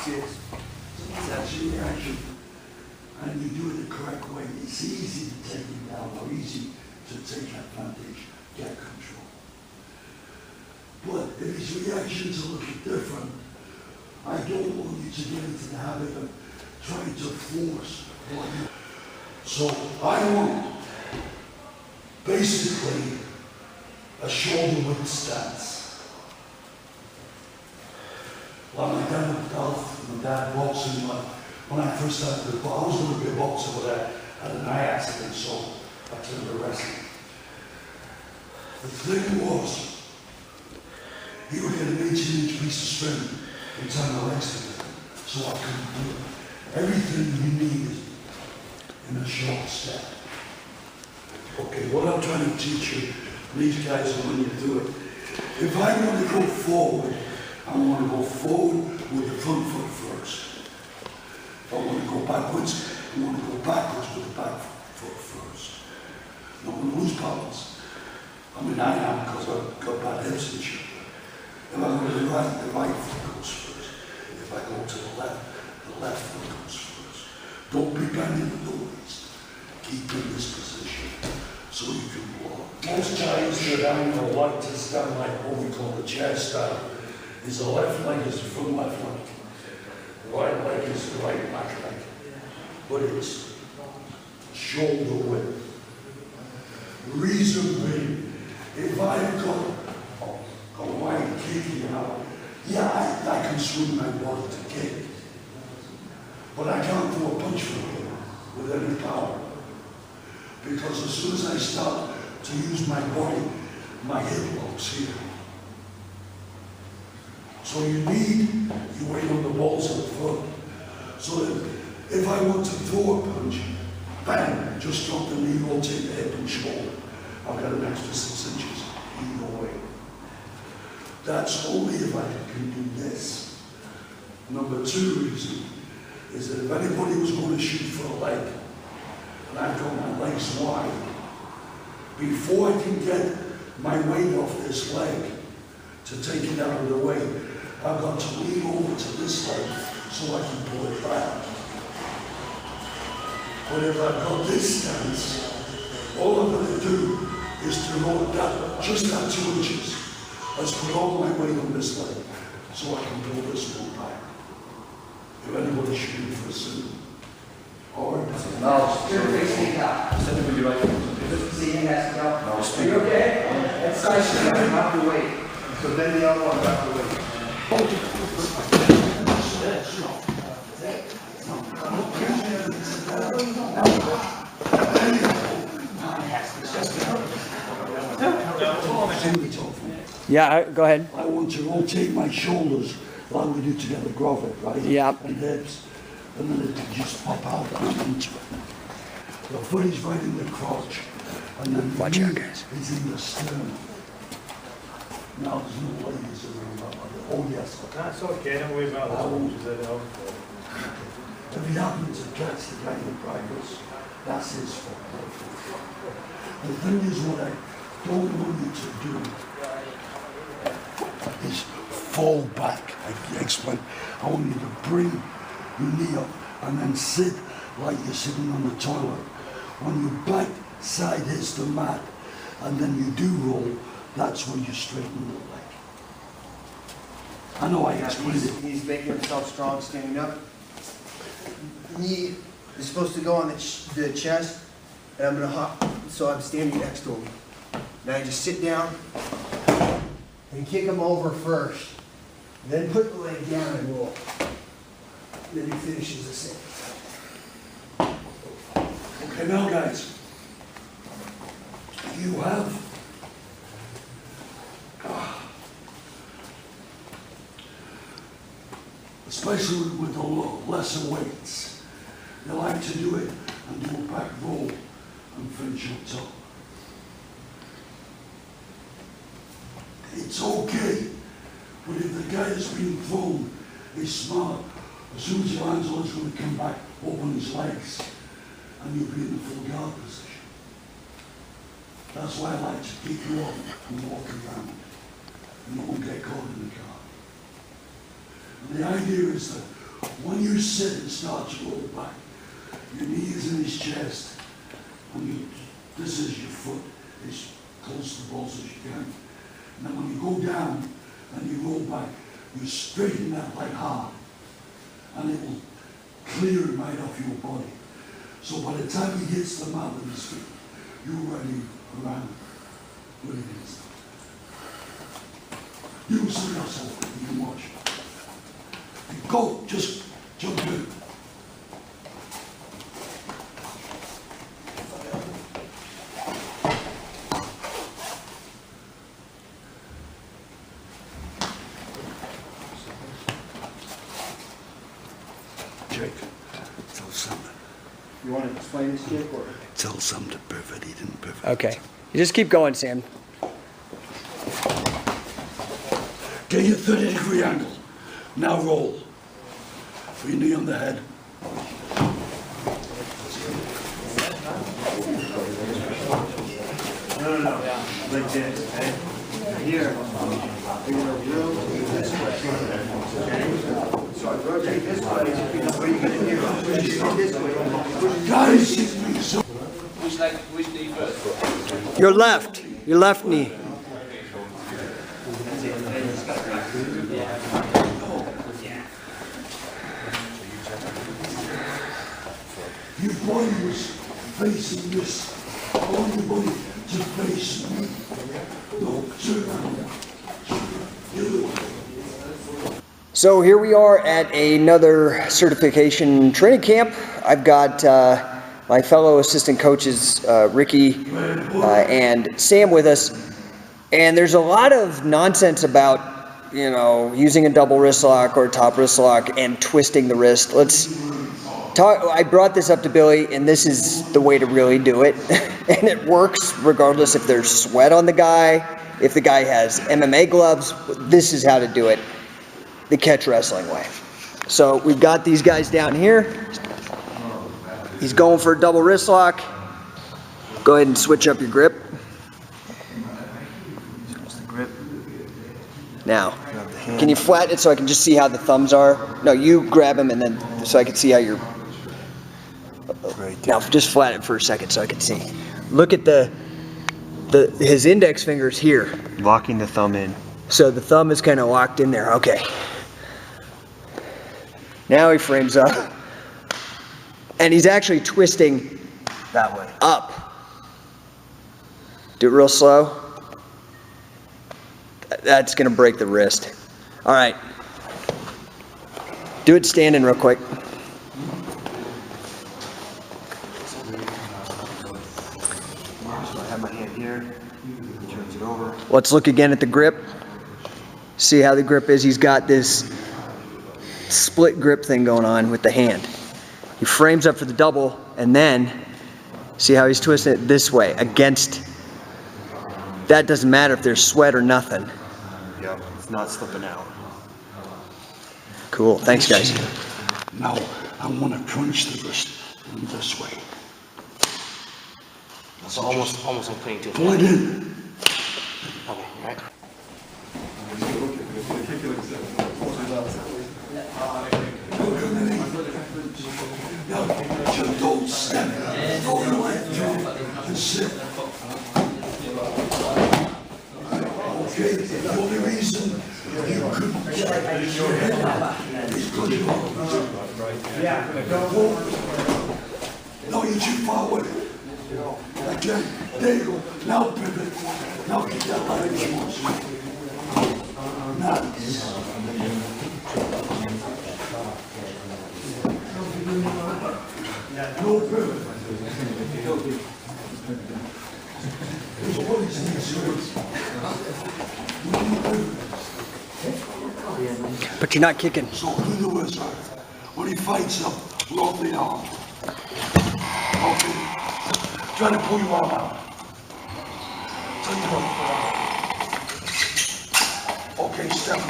6. That's your reaction. And you do it the correct way. It's easy to take him down or easy to take advantage, get control. But if his reactions are a little different, I don't want you to get into the habit of trying to force what you. So I want basically a shoulder width stance. Like my dad at Golf, my dad boxing, when I first started to box, I was going to be a boxer, but I had an eye accident, so I turned to wrestling. The thing was, you would get an 18-inch piece of string and turn the legs together, so I couldn't do it. Everything you need is in a short step. Okay, what I'm trying to teach you, these guys, when you do it, if I want to go forward, I want to go forward with the front foot first. If I want to go backwards, I want to go backwards with the back foot first. I don't want to lose balance. I mean, I am because I've got bad hips and shit. If I go to the right foot goes first. If I go to the left foot goes first. Don't be bending the knees. Keep in this position so you can block. Most guys that I know like to stand like what we call the chair style. Is the left leg is the front left leg. The right leg is the right back leg. But it's shoulder width. Reason being, if I've got a wide kick out, yeah, I can swing my body to kick. But I can't throw a punch from here with any power. Because as soon as I start to use my body, my hip locks here. So you weight on the balls of the foot. So that if I want to throw a punch, bang, just drop the knee, rotate the hip and shoulder. I've got an extra 6 inches either way. That's only if I can do this. Number 2 reason is that if anybody was going to shoot for a leg, and I've got my legs wide, before I can get my weight off this leg to take it out of the way, I've got to lean over to this leg so I can pull it back. But if I've got this stance, all I'm going to do is to roll that, just that 2 inches. Let's put all my weight on this leg so I can pull this one back. If anybody's shooting for a sin. Or no, you're facing up. Send it with your right foot. See, he has to go. No, Are speak. you okay? That's nice. You have to wait. So then the other one have to wait. Yeah, go ahead. I want to rotate my shoulders like we do together, grovel, right? Yeah. And hips. And then it can just pop out and into it. The foot is right in the crotch. And then the Watch out, knee guys. is in the sternum. Now there's no ladies around. Oh yes. That's okay, don't worry about the punches that are If he happens to catch the guy in practice, that's his fault. The thing is, what I don't want you to do is fall back. I explain. I want you to bring your knee up and then sit like you're sitting on the toilet. When your back side hits the mat and then you do roll, that's when you straighten the leg. I know I explained it. He's making himself strong standing up. Knee is supposed to go on the chest, and I'm going to hop, so I'm standing next to him. Now you just sit down and kick him over first. Then put the leg down and roll. Then he finishes the same. Okay, now guys, you have especially with the lesser weights, you like to do it and do a back roll and finish on top. It's okay, but if the guy that's being thrown is smart, as soon as he lands on, he's going to come back, open his legs, and you'll be in the full guard position. That's why I like to keep you up and walk around. And you won't get caught in the guard. And the idea is that When you sit and start to roll back, your knees in his chest, and this is your foot, as close to the balls as you can. Now when you go down and you roll back, you straighten that leg hard, and it will clear it right off your body. So by the time he hits the mat with his feet, you're ready around what it is. You don't see yourself, you can watch. You go, just jump in. Jake, tell something. You want to explain this, Jake, or? Tell something to perfect, he didn't perfect. Okay. You just keep going, Sam. Get your 30-degree angle. Now roll. Put your knee on the head. No. Like this, okay? Here. You're gonna rotate this way. Okay? So I rotate this way, what are you gonna do? Push your knee this way. Guys, so Which knee first? Your left knee. your body was facing this. I want your body to face me. No, turn around. So here we are at another certification training camp. I've got my fellow assistant coaches, Ricky and Sam with us. And there's a lot of nonsense about, you know, using a double wrist lock or a top wrist lock and twisting the wrist. Let's talk. I brought this up to Billy, and this is the way to really do it. And it works regardless if there's sweat on the guy, if the guy has MMA gloves. This is how to do it the catch wrestling way. So we've got these guys down here. He's going for a double wrist lock. Go ahead and switch up your grip. Now, can you flatten it so I can just see how the thumbs are? No, you grab him and then so I can see how you're. Now, just flatten it for a second so I can see. Look at his index finger's here. Locking the thumb in. So the thumb is kind of locked in there. Okay. Now he frames up. And he's actually twisting That way. up. Do it real slow. That's going to break the wrist. All right. Do it standing real quick. So I have my hand here, turns it over. Let's look again at the grip. See how the grip is. He's got this split grip thing going on with the hand. He frames up for the double, and then see how he's twisting it this way against. That doesn't matter if there's sweat or nothing. Yep, it's not slipping out. Cool. Thanks, guys. Now, I want to crunch the wrist in this way. So almost I'm putting too Pull it in. Okay, right. Now, just don't step. Don't go like that. And sit. Okay, the only reason you couldn't straighten your head is because you No, you're too far away. Again, there you go. Now pivot. Now get that leg close. Now. No pivot. There's always an insurance. But you're not kicking. So do the wizard. When he fights up, roll the arm. Okay. Try to pull your arm out. Take it up. Okay, step.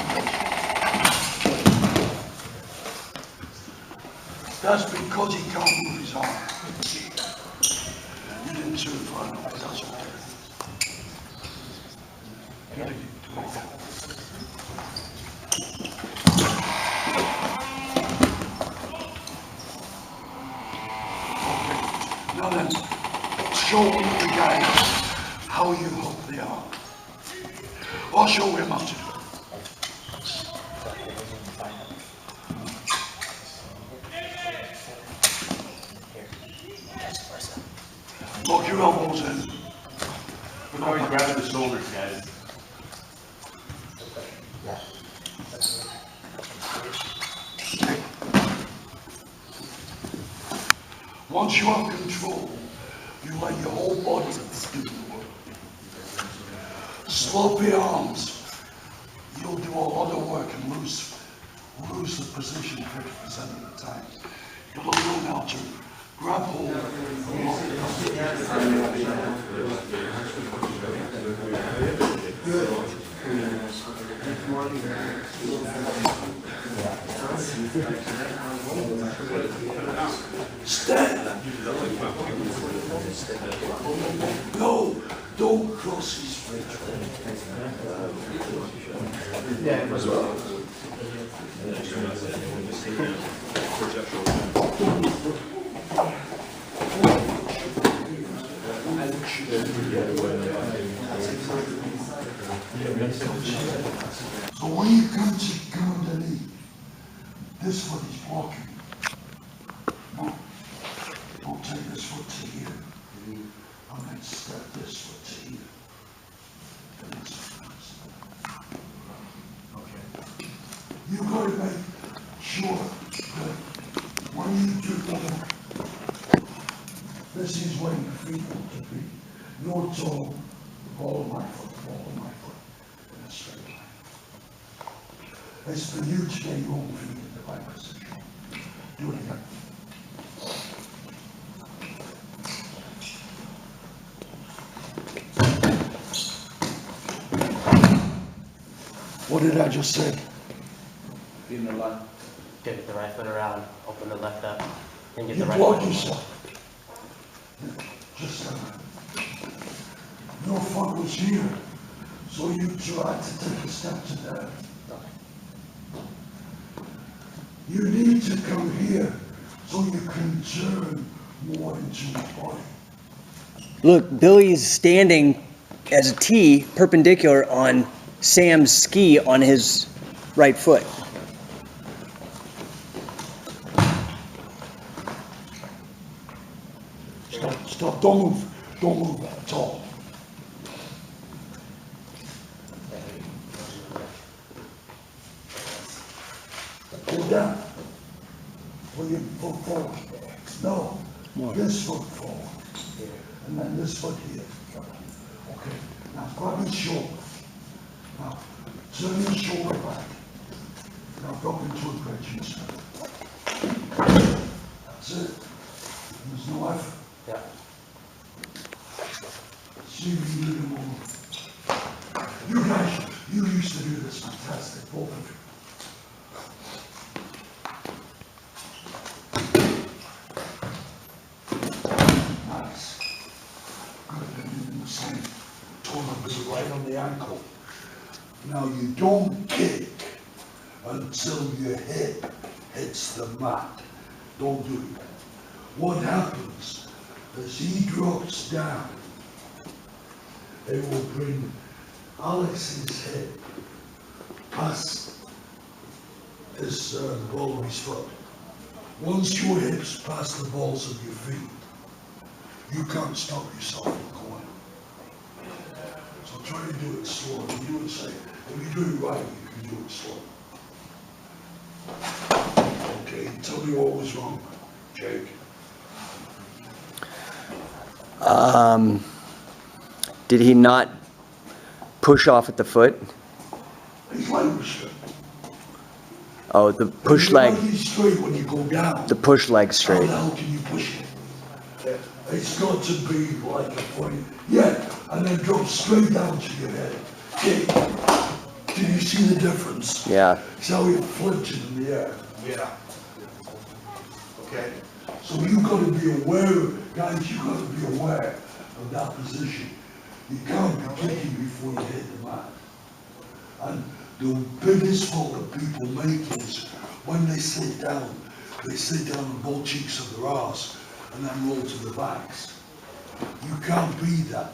That's because he can't move his arm. You didn't certify him, but that's okay. Get it. Do it. show you guys how you hook the arm. I'll show him how to do it. Lock your elbows in. Look how he's grabbing the shoulders, guys. Once you have control, you let your whole body do the work. Sloppy arms, you'll do a lot of work and lose the position 50% of the time. You'll learn how to grab hold and lock it Stand. No, don't cross his feet. So when you come to go underneath, this foot is blocking. No, don't take this foot to here. And then step this foot to here. And this foot. Okay. You've got to make sure that when you do that, this is where your feet want to be. Your toe, ball of my foot, in a straight line. It's for you to get your own feet in the right position. Do it again. What did I just say? Give him the left. Get the right foot around, open the left up, then get You the right block foot. yourself. Just your foot was here, so you tried to take a step to there. You need to come here so you can turn more into your body. Look, Billy's standing as a T perpendicular on Sam's ski on his right foot. Stop, don't move at all. Go down. Pull your foot forward. No, this foot forward. And then this foot here. Okay, now grab your shoulder. Now, turn your shoulder back. Now drop into a bridge instead. That's it. There's no effort. Yeah. See if you do more. You guys, you used to do this fantastic, both of you. Nice. Good, and in the same tournament, right on the ankle. Now you don't kick until your hip hits the mat. Don't do it. What happens as he drops down, it will bring Alex's hip past this ball of his foot. Once your hips pass the balls of your feet, you can't stop yourself from going. So try to do it slow. If you do it safe, if you do it right, you can do it slow. Okay, tell me what was wrong, Jake. Did he not push off at the foot? His leg was straight. Oh, the push leg, He's straight when you go down. the push leg How straight. the hell can you push it? It's got to be like a point. Yeah, and then drop straight down to your head. Okay. Do you see the difference? Yeah. See how it flips it in the air? Yeah. Okay. So you got to be aware, guys, you got to be aware of that position. You can't be kicking before you hit the mat. And the biggest fault that people make is when they sit down on both cheeks of their arse and then roll to the backs. You can't be that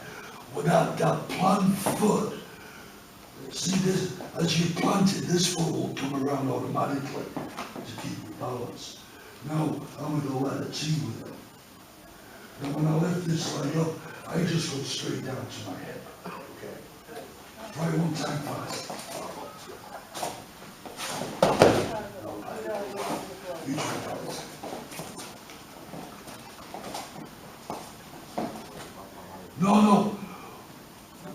without that plant foot. See this, as you plant it, this foot will come around automatically to keep your balance. Now, I'm gonna let it see with it. And when I lift this leg up, I just go straight down to my hip. Okay. Try it one time fast. You try that. No.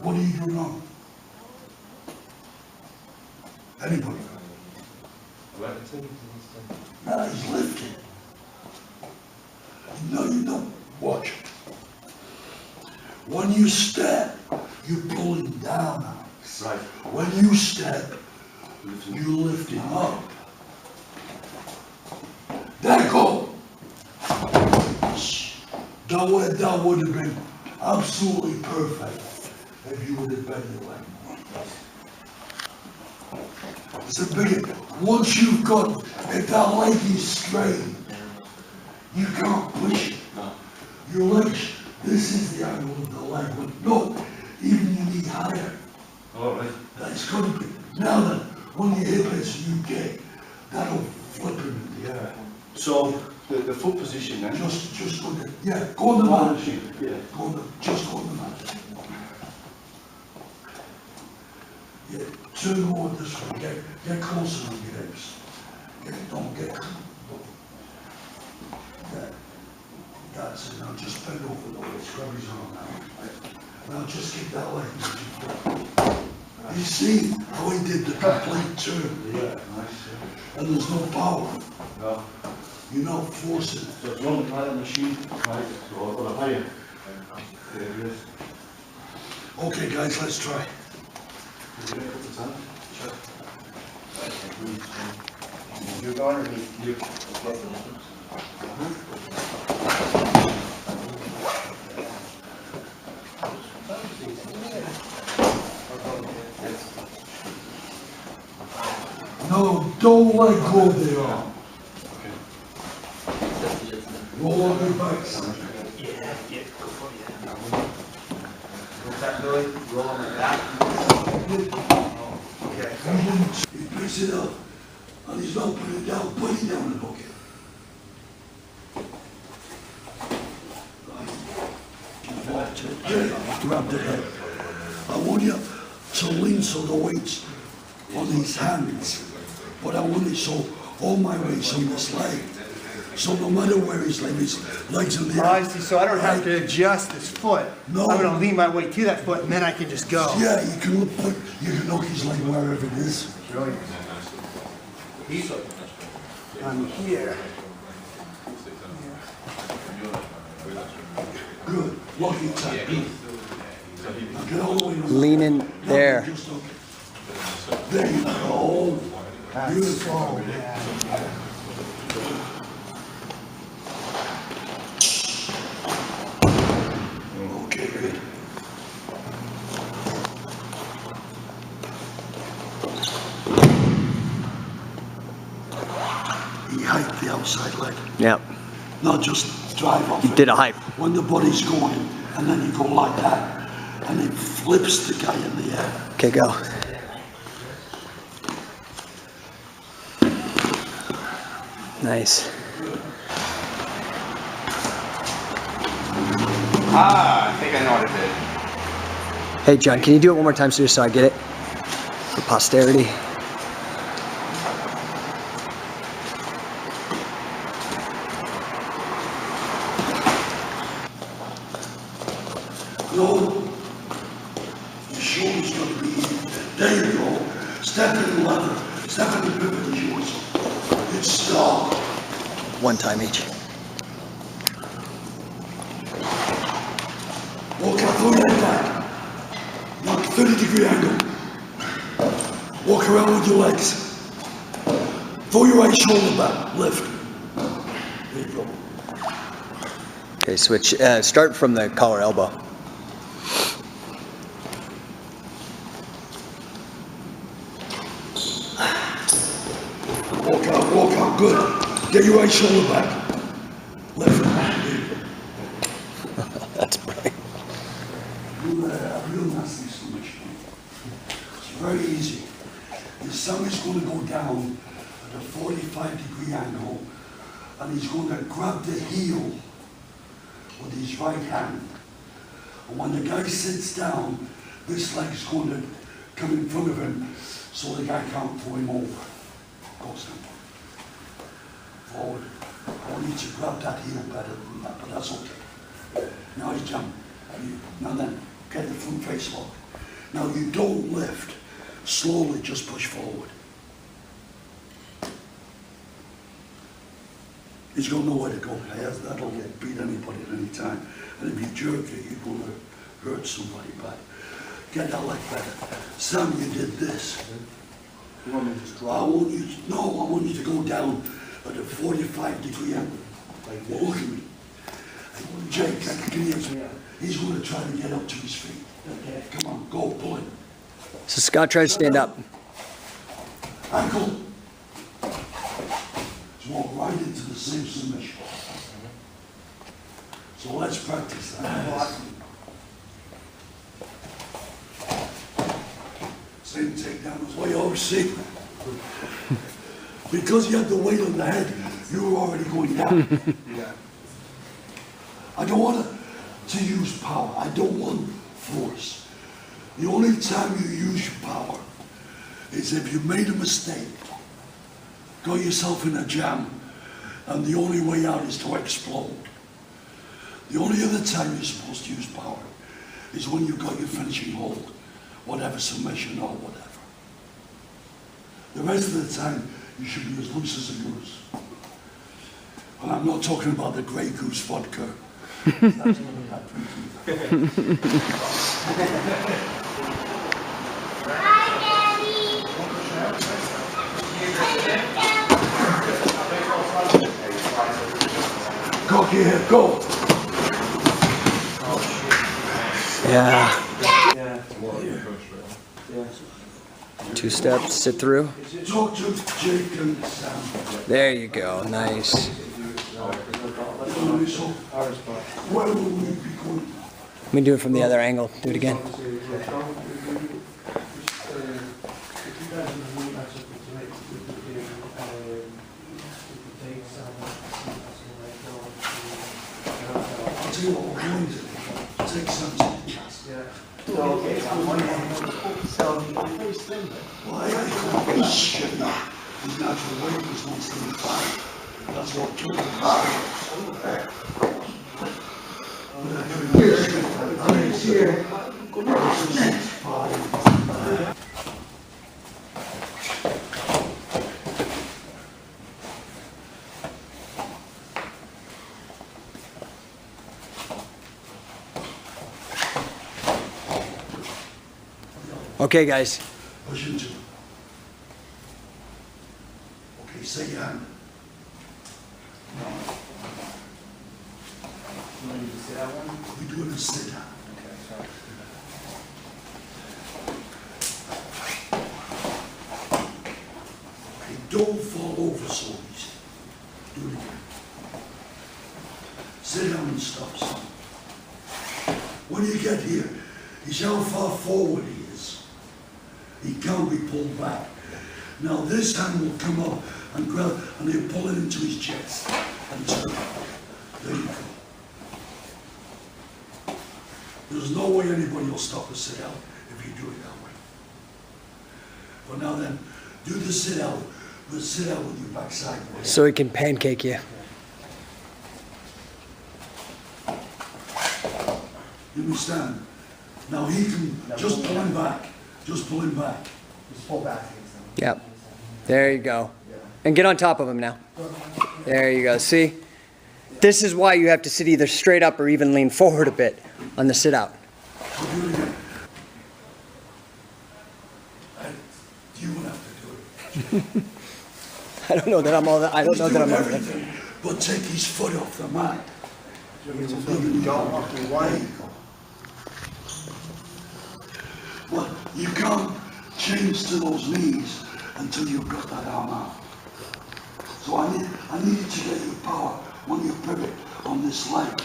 What are you doing wrong? Anybody? No, he's lifting. No, you don't. Watch. When you step, you're pulling down, Alex. Right. When you step, you're lifting up. There go. That would have been absolutely perfect if you would have bent your leg more. It's a big, once you've got, if that leg is straight, you can't push it. Your legs, this is the angle of the leg, but no, even your knee higher. All right. That's got to be. Now then, when your hip hits you kick, that'll flip him in the air. So, the foot position then? Just go there. Yeah, go on the mat. Yeah. Just go on the mat. Yeah, turn more this way. Get closer with your hips. Don't get close. Yeah. That's it. Now just bend over the way. Grab his arm now. Now just kick that leg. You see how he did the complete turn? Yeah, nice. And there's no power. No. You're not forcing it. So it's one kind of machine, right? So I've got a higher. There it is. Okay, guys, let's try. Is it put the time? Sure. You're going or me? You. No, don't let go of the arm. Roll on your back, son. Yeah, go for it. What's that, Billy? Roll on my back. Okay. He picks it up, and he's not putting it down, put it down in the bucket. Grab the head. I want you to lean so the weight's on his hands, but I want it so all my weight's on this leg. So no matter where his legs in the air. I see, so I don't have to adjust this foot. No. I'm gonna lean my weight to that foot and then I can just go. Yeah, you can knock his leg wherever it is. Brilliant. I'm here. Good. Lock it tight. Now get all the way around. Lean in there. Just okay. There you go. Beautiful. Okay, good. He hiked the outside leg. Yep. Not just drive off You it. did a hype. When the body's going, and then you go like that, and it flips the guy in the air. Okay, go. Nice. Ah, I think I know what it did. Hey, John, can you do it one more time so I get it? For posterity. Go. Your shoulder's got to be in. There you go. Step in the leather. Step in the pivot of yours. It's stop. One time each. Walk out, throw your head back. Knock 30-degree angle. Walk around with your legs. Throw your right shoulder back. Lift. There you go. Okay, switch. Start from the collar elbow. Walk out, good. Get your right shoulder back. Lift. There you go. That's brilliant. down at a 45-degree angle, and he's going to grab the heel with his right hand. And when the guy sits down, this leg's going to come in front of him so the guy can't throw him over. Goes down. Forward. I want you to grab that heel better than that, but that's okay. Now you jump. Now then, get the front face lock. Now you don't lift. Slowly just push forward. He's got nowhere to go. That'll beat anybody at any time. And if you jerk it, you're going to hurt somebody bad. Get that leg better. Sam, you did this. You want me to just I drop? want you to, no, I want you to go down at a 45-degree angle. Like this? Look at me. Jake, can you, he's going to try to get up to his feet. Okay. Come on, go, pull it. So Scott tried to stand up. Ankle. Just walk right into the same submission. So let's practice that. Same takedown as well, you always see. Because you had the weight on the head, you were already going down. Yeah. I don't want to use power. I don't want force. The only time you use your power is if you made a mistake, got yourself in a jam, and the only way out is to explode. The only other time you're supposed to use power is when you've got your finishing hold, whatever submission or whatever. The rest of the time, you should be as loose as a goose. And I'm not talking about the Grey Goose vodka. That's not a bad drink either. Cock your head, go! Yeah. Yeah. Yeah. 2 steps, sit through. Talk to Jake and Sam. There you go. Nice. So, where will we be going? Let me do it from the other angle. Do it again. I'll tell you what we're going to do. Take some to the chest. Well, I got to shit. His natural weight was 175. That's what took Okay, guys. push into it. Okay, say your hand. We do it in sit down. Okay, don't fall over so easy. Do it again. Sit down and stop, son. When you get here, you see how far forward he is. He can't be pulled back. Now this hand will come up and grab, and he'll pull it into his chest and turn. There you go. There's no way anybody will stop a sit out if you do it that way. But now then, do the sit out, but sit out with your back sideways. So he can pancake you. You understand? Now he can, just pull him back. Just pull him back. Just pull back. Yep. There you go. And get on top of him now. There you go. See? This is why you have to sit either straight up or even lean forward a bit on the sit out. Do it again. You will have to do it. I don't know that I'm all that. I don't know that I'm all that. everything, but take his foot off the mat. Don't walk away. But you can't change to those knees until you've got that arm out. So I need you to get your power when you pivot on this leg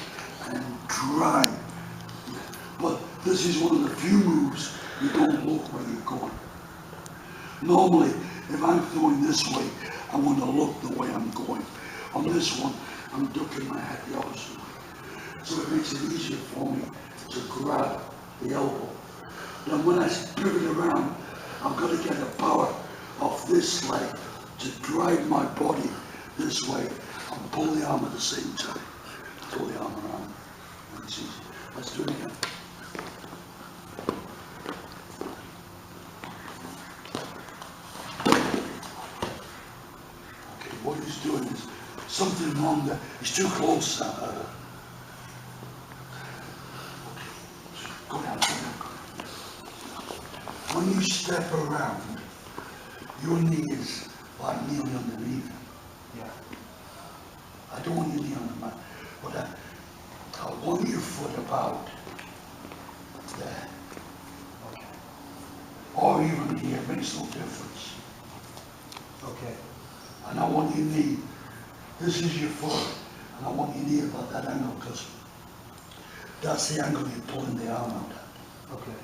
and drive. But this is one of the few moves you don't look where you're going. Normally, If I'm throwing this way, I want to look the way I'm going. On this one, I'm ducking my head the opposite way. So it makes it easier for me to grab the elbow. Then when I pivot around, I've got to get the power of this leg to drive my body this way and pull the arm at the same time. Pull the arm around. It's easy. Let's do it again. Okay, what he's doing is something wrong there. He's too close. Go down, go down. When you step around, your knee is like kneeling underneath. Yeah. I don't want your knee on the mat, but I want your foot about there. Okay. Or even here, it makes no difference. Okay. And I want your knee, this is your foot, and I want your knee about that angle, because that's the angle you're pulling the arm out at. Okay.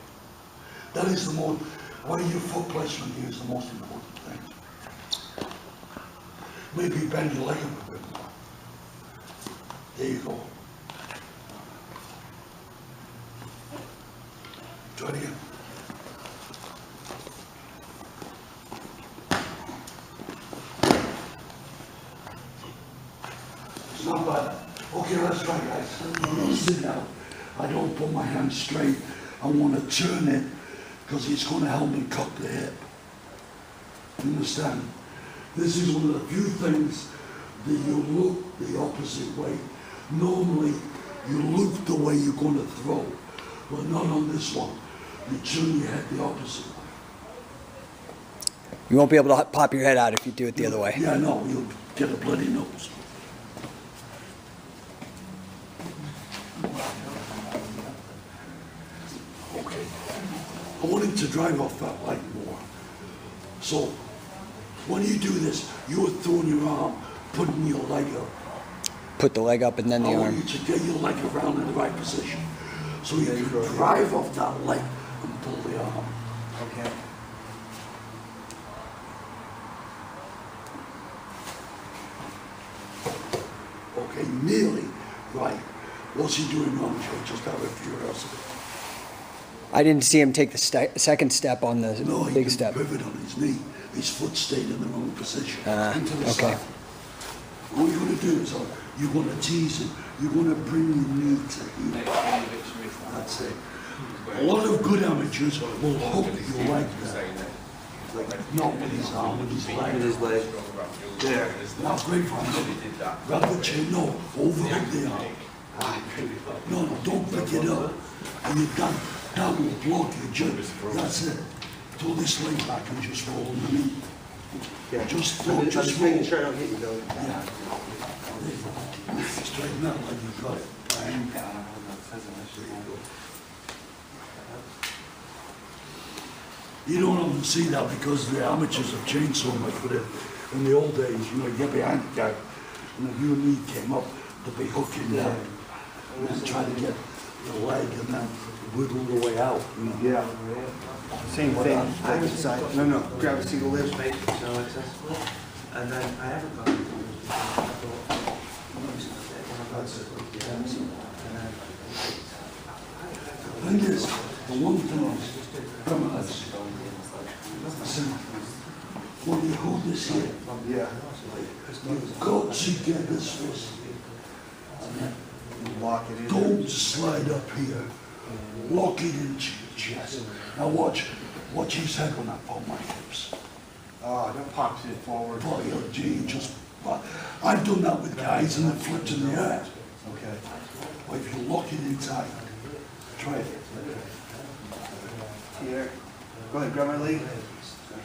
That is the most, what your foot placement here is the most important thing. Maybe bend your leg up a bit more. There you go. Try it again. It's not bad. Okay, let's try, guys. Sit down. I don't put my hand straight. I want to turn it because it's going to help me cock the hip. You understand? This is one of the few things that you look the opposite way. Normally, you look the way you're going to throw, but not on this one. You turn your head the opposite way. You won't be able to pop your head out if you do it the other way. Yeah, no, you'll get a bloody nose. Okay. I want him to drive off that light more. So, when you do this, you're throwing your arm, putting your leg up. Put the leg up and then the I want arm. you to get your leg around in the right position. So you can drive off that leg and pull the arm. Okay. Okay, nearly right. What's he doing wrong, Joe? Just out of curiosity. I didn't see him take the second step on the No, he big can step. pivot on his knee. His foot stayed in the wrong position. Into the okay. side. All you're going to do is you're going to tease him. You're going to bring your knee to here. That's it. A lot of good amateurs will hook you like that. Not with his arm, with his leg. With his leg. There. That's great for him. Grab the chin. No, overhook the arm. No, don't pick it up. And you're done. That will block your jump. That's it. Throw this leg back and just roll underneath. Yeah. Just throw, I'm just just roll. making sure I don't hit you, though. Yeah. Straighten out like you got it. Bang. You don't often see that because the amateurs have changed so much, but in the old days, you get behind the guy, and if your knee came up, they'd be hooking down, and then try to get the leg and then wiggle the way out. Yeah. Same thing. Opposite side. No, no. Grab a single lift. No excess. And then I haven't got it. The thing is, the one thing is, listen, when you hold this here, Yeah. you've got to get this fist. Lock it in. Don't slide up here. Lock it into your chest. Now watch his head when I pull my hips. Oh, that pops it forward. Pull your G, just, I've done that with guys and they flipped in the air. Okay. But if you lock it in tight, try it. Here. Go ahead, grab my leg.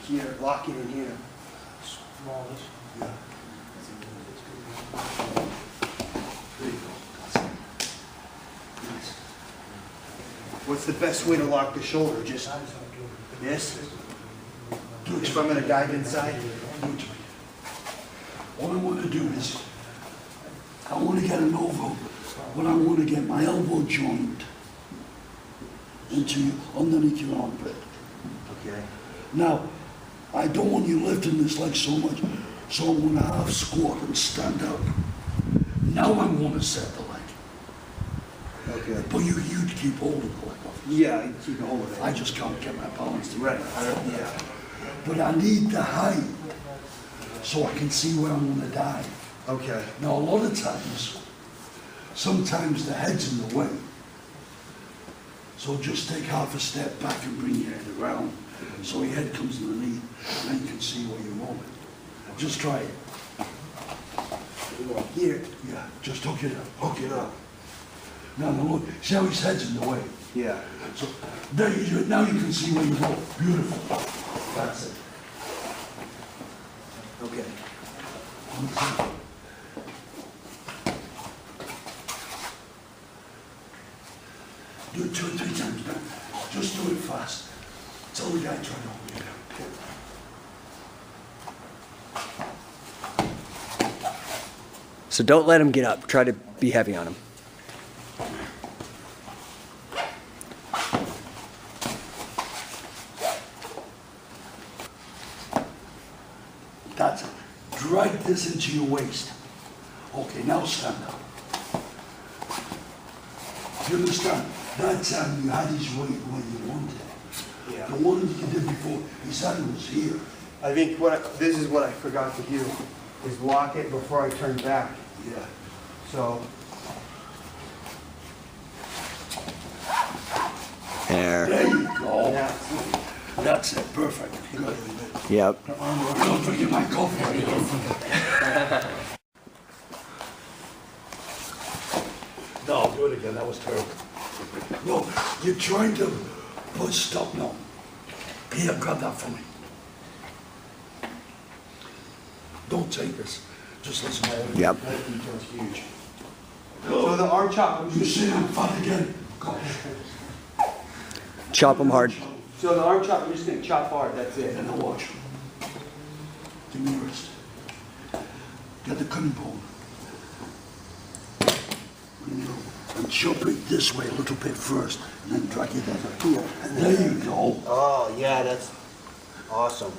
Here. Lock it in here. Yeah. There you go. That's it. Nice. What's the best way to lock the shoulder? Just this? Do it If to I'm me. going to dive inside? Do it to me. What I want to do is, I want to get an over, but I want to get my elbow joint underneath your armpit. Okay. Now, I don't want you lifting this leg so much, so I'm gonna half squat and stand up. Now I'm gonna set the leg. Okay. But you keep holding the leg off. Yeah, I keep a hold of it. I just can't get my balance to Right. Yeah. But I need the height so I can see where I'm gonna dive. Okay. Now a lot of times, sometimes the head's in the way. So just take half a step back and bring your head around so your head comes underneath and then you can see where you're going. Just try it. Here. Yeah, just hook it up. Hook it up. Now look, see how his head's in the way? Yeah. So there you do it. Now you can see where you're going. Beautiful. That's it. Okay. Do it 2 or 3 times now. Just do it fast. Tell the guy try to hold you down. So don't let him get up. Try to be heavy on him. That's it. Drag this into your waist. Okay, now stand up. You understand? That time you had his weight where you wanted. Yeah. The one that you did before, his hand was here. I think this is what I forgot to do, is lock it before I turn back. Yeah. So, There. There you go. yeah. That's it. Perfect. Good. Yep. Don't forget my coffee. No, do it again. That was terrible. No, you're trying to push. Stop now. Here, grab that for me. Don't take this. Just listen to it. Yep. That detail's huge. So the arm chop, I'm You just, see him fight again. Go. Chop him hard. so the arm chop, I'm just gonna chop hard, that's it. And now watch. Give me your wrist. Get the cutting bone. And chop it this way a little bit first, and then drag it over here. And there you go. Oh, yeah, that's awesome.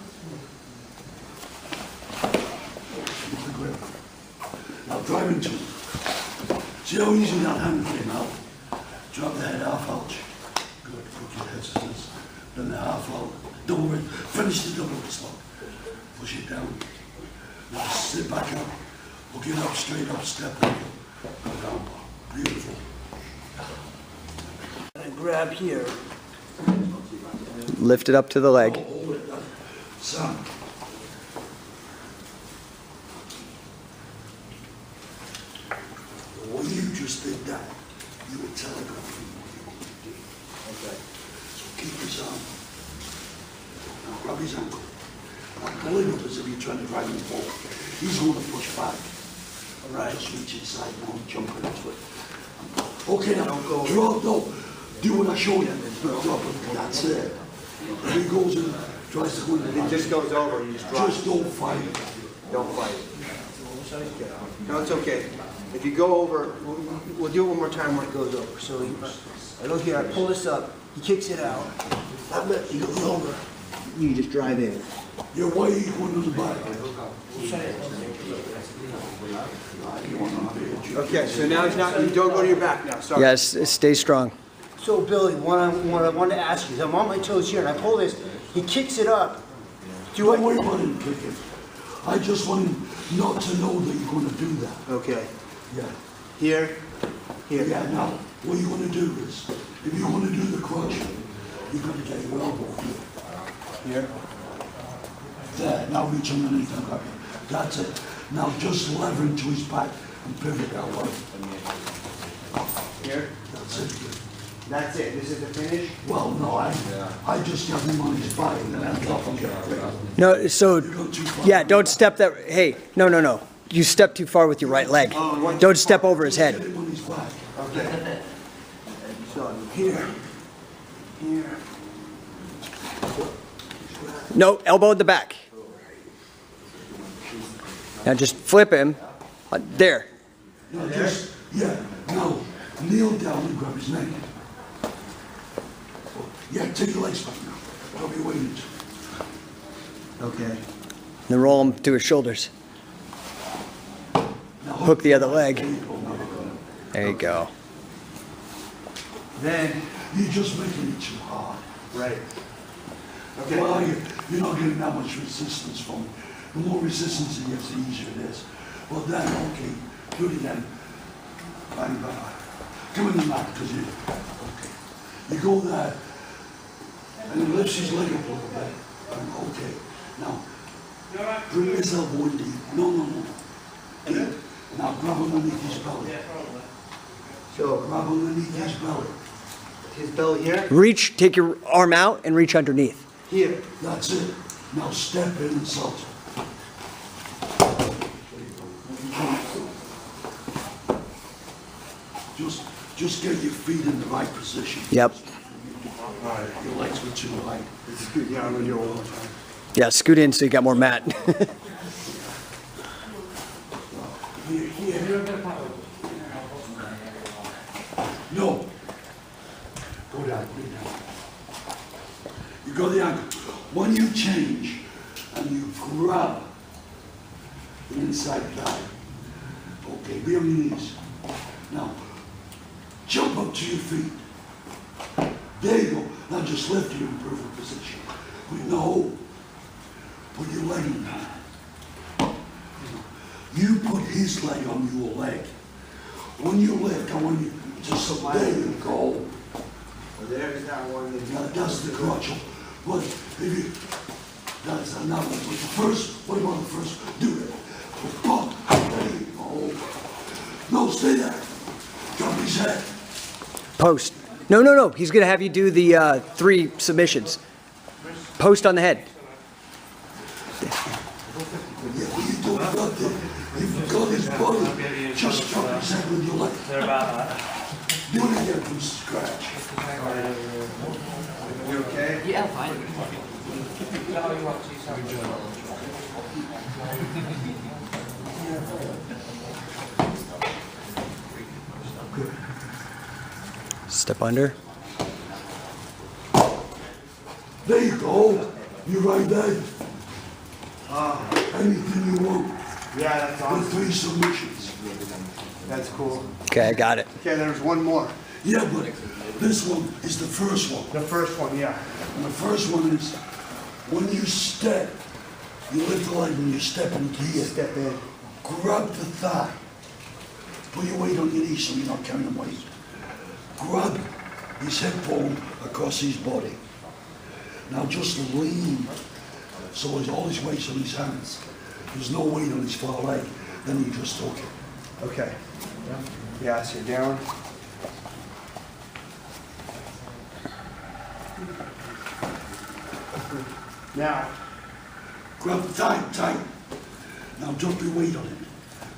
Get the grip. Now drive into it. See how easy that hand came out? Drop the head half out. Good. Put your head to this. Then the half out. Double it. Finish the double wrist lock. Push it down. Now sit back up. Hook it up, straight up, step up. Go down. Beautiful. And grab here. Lift it up to the leg. Hold it. Son. When you just did that, you were telegraphing what you want to do. Okay. So keep his arm. Now grab his ankle. Now pull him up as if you're trying to drive him forward. He's going to push back. All right. Just reach inside now and jump into it. Okay, now drop, no. Do what I show you. Drop it. That's it. If he goes in, tries to go in. It just goes over, you just drop Just don't fight it. Don't fight. No, it's okay. If you go over, we'll do it one more time when it goes over. So I look here, I pull this up, he kicks it out. That lift, he goes over. You just drive in. You're way going to the back. Okay, so now he's not, you don't go to your back now, sorry. Yes, stay strong. So Billy, what I wanted to ask you is I'm on my toes here and I pull this, he kicks it up. Don't worry about him kicking. I just want him not to know that you're going to do that. Okay, Yeah. here, here. Yeah, now, what you want to do is, if you want to do the crunch, you're going to get your elbow here. Here. There, now reach underneath and grab it. That's it. Now just lever into his back and pivot that way. Here. That's it. That's it. This is the finish? Well, no, I just got him on his back and then I drop him. No, so, You go too far. yeah, don't step that, hey, no. You step too far with your right leg. Don't step over his Get head. him on his back. Okay. So here, here. No, elbow at the back. Now just flip him. There. Now just, yeah, now kneel down and grab his neck. Yeah, take your legs back now. Drop your weight into it. Okay. Then roll him to his shoulders. Hook the other leg. There you go. Then, You're just making it too hard. right. Okay. Well, you're not getting that much resistance from it. The more resistance it gets, the easier it is. Well then, okay, do it again. Bang, bang. Come in the mat, because okay. You go there, and he lifts his leg up a little bit. Okay, now, bring this elbow in deep. No. Deep. Now grab underneath his belly. So, Grab underneath his belly. his belly here? Reach, take your arm out and reach underneath. Here. That's it. Now step in and salto. Just get your feet in the right position. Yep. Your legs were too high. It's good. Yeah, I'm gonna do it all the time. Yeah, scoot in so you got more mat. Here. No. Go down. You go the ankle. When you change and you grab the inside thigh, okay, be on your knees. Now, jump up to your feet. There you go. Now just lift you in perfect position. No. Put your leg in there. You put his leg on your leg. When you lift, I want you just up. There you go. Well, there's that one. Now that's the crutch. But if you, that's another one. But the first, what about the first? Do it. There you go. No, stay there. Drop his head. Post. No. He's going to have you do the 3 submissions. Post on the head. Yeah, what you do about that? You've got his body. Just drop his head with your leg. Do it again from scratch. You okay? Yeah, fine. Step under. There you go. You right there. Anything you want. Yeah, that's With awesome. 3 submissions. That's cool. Okay, I got it. Okay, there's one more. Yeah, but this one is the first one. The first one, yeah. And the first one is when you step, you lift the leg when you step into here. Step in. Grab the thigh. Put your weight on your knees so you're not carrying weight. Grab his hip bone across his body. Now just lean so there's all his weight's on his hands. There's no weight on his far leg. Then you just hook it. Okay. Yeah, so you're down. Now, Grab the tight. Now drop your weight on it.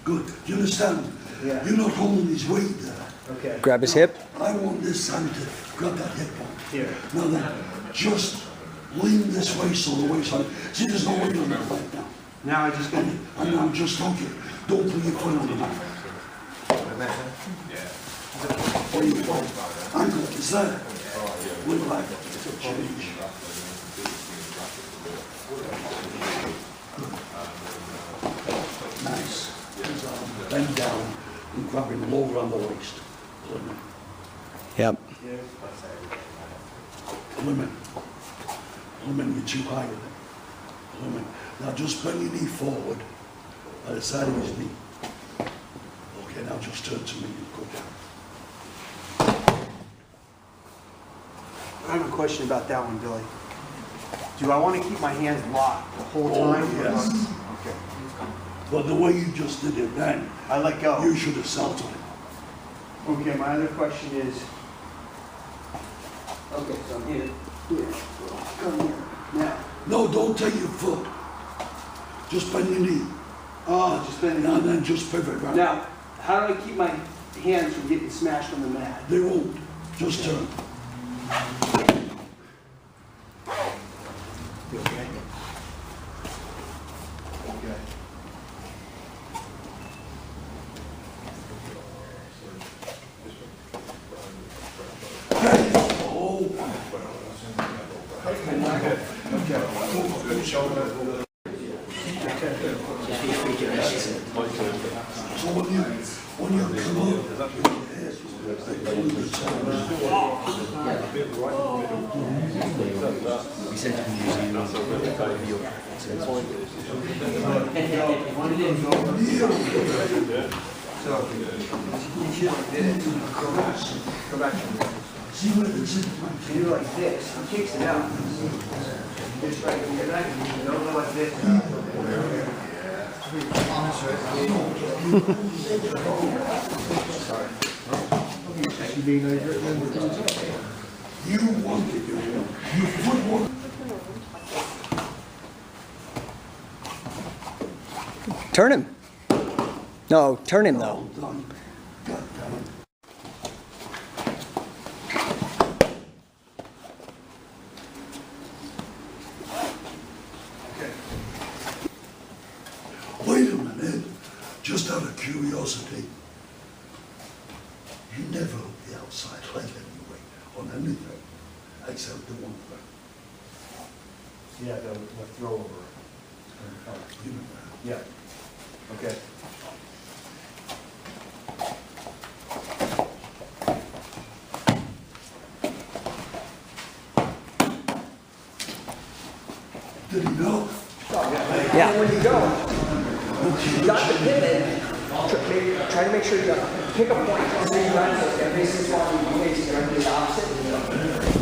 Good. Do you understand? Yeah. You're not holding his weight there. okay. Grab his hip. I want this hand to grab that hip bone. Here. Now then, just lean this way so the weight's on it. See, there's no weight on that leg now. Now I just got And now just hook it. Don't put your foot on the mat. There you go. Ankle is there. With leg. Change. Nice. Bend down and grab him low around the waist. Yep. Limit, you're too high with it. Limit. Now just bring your knee forward by the side of his knee. Okay, now just turn to me and go down. I have a question about that one, Billy. Do I want to keep my hands locked the whole Oh, time? yes. Okay. But the way you just did it then, I let go. you should have salted it. Okay, my other question is, okay, so I'm here, come here. Now, No, don't take your foot. Just bend your knee. just bend it. And then just pivot right. Now, how do I keep my hands from getting smashed on the mat? They won't. Just turn. You okay? Okay. Oh. Okay. when you come up, see where the zip line You do like this, he kicks it out. It's right in your neck, you don't go like this. you want it, you footwork. Turn him. No, turn him though. Done. God damn it. Wait a minute, just out of curiosity. You never look the outside leg anyway, on anything, except the one thing. Yeah, the throw over. You know that. Yeah. Okay. Did he know? Yeah. When you go, you got the pivot. Try to make sure you pick a point. So you got to face this one, you face the opposite.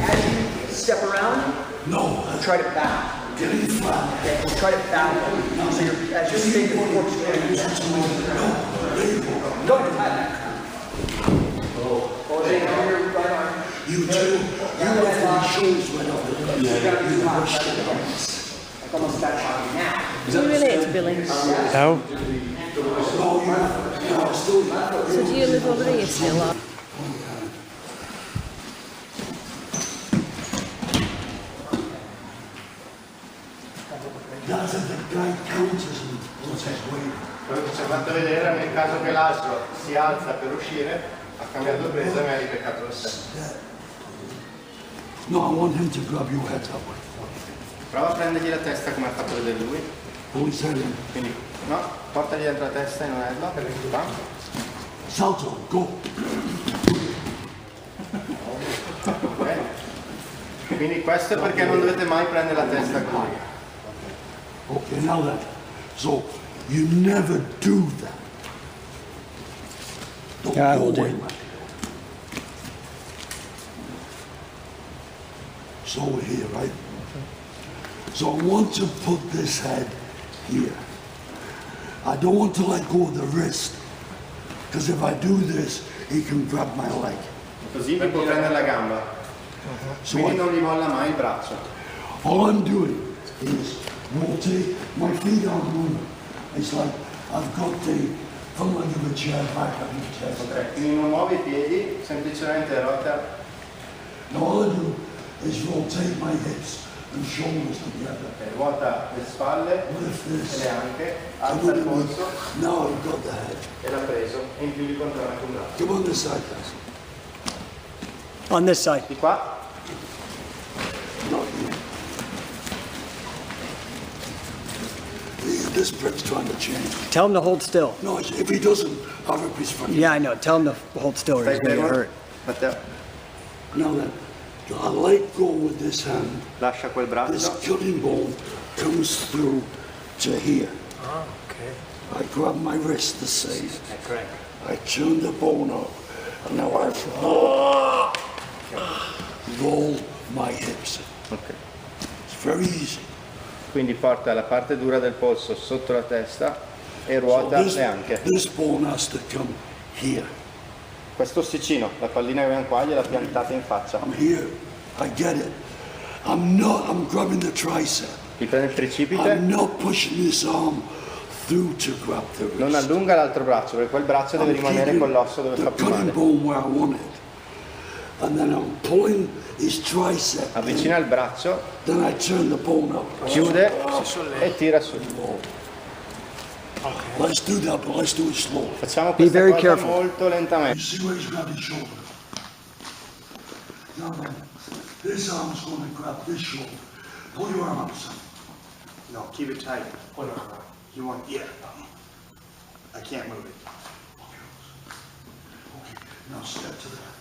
As you step around, No, try to back. getting flat. Okay, just try to back. So you're, as you're saying, the fork's going to use it. Go ahead. Oh, then on your right arm. You too, you left my shoulders right off the You got to do that. Like almost that shot now. Do you relate to Billy? No. So do you live over here still? Or? That's if the guy counters and puts his weight. Quello che ci ha fatto vedere nel caso che l'altro si alza per uscire, ha cambiato presa e mi ha ripeccato lo stesso. No, I want him to grab your head that way. Prova a prendergli la testa come ha fatto vedere lui. Pull his head in. Quindi, no, portagli dentro la testa in un elbow. Qua. Salto, go. Ok. Quindi questo è perché non dovete mai prendere la testa qui. Okay, now then. So, you never do that. Don't Yeah, I go will do. away, man. So we're here, right? So I want to put this head here. I don't want to let go of the wrist. Because if I do this, he can grab my leg. Così mi può prendere la gamba. So Quindi non gli molla mai il braccio. all I'm doing is rotate my feet on moving. It's like I've got the front leg of a chair back on the chest. Ok, quindi non muovi i piedi, semplicemente rota. Now all I do is rotate my hips and shoulders together. Ok, ruota le spalle Lift e this. le anche, alza il polso Now I've got the head. e l'ha preso e in più gli controlla anche un braccio. Come on this side, guys. On this side. Di qua, Not you. This prick's trying to change. Tell him to hold still. No, if he doesn't, I'll rip his fucking. Yeah, I know. Tell him to hold still or he's stai going to get fermo. hurt. Matteo, Now then, I let go with this hand. lascia quel This braccio. cutting bone comes through to here. I grab my wrist the same. I turn the bone up, and now I roll my hips. Ok. It's very easy. Quindi porta la parte dura del polso sotto la testa e ruota le anche. This bone has to come here. Questo ossicino, la pallina che abbiamo qua, gliela piantate in faccia. I'm here. I get it. I'm grabbing the tricep. Ti prende il tricipite, I'm not pushing this arm through to grab the wrist. non allunga l'altro braccio, perché quel braccio deve I'm rimanere keeping con l'osso dove the fa più cutting male. bone where I want it. And then I'm pulling his tricep. in. Avvicina il braccio, Then I turn the bone up. chiude e tira su. Let's do that, but let's do it slow. Facciamo Be questa very cosa careful. molto You lentamente. see where he's grabbed his shoulder? Now then, this arm's going to grab this shoulder. Pull your arm up, son. No, keep it tight. Put it on. You want, yeah. can't move it. Okay, now step to that.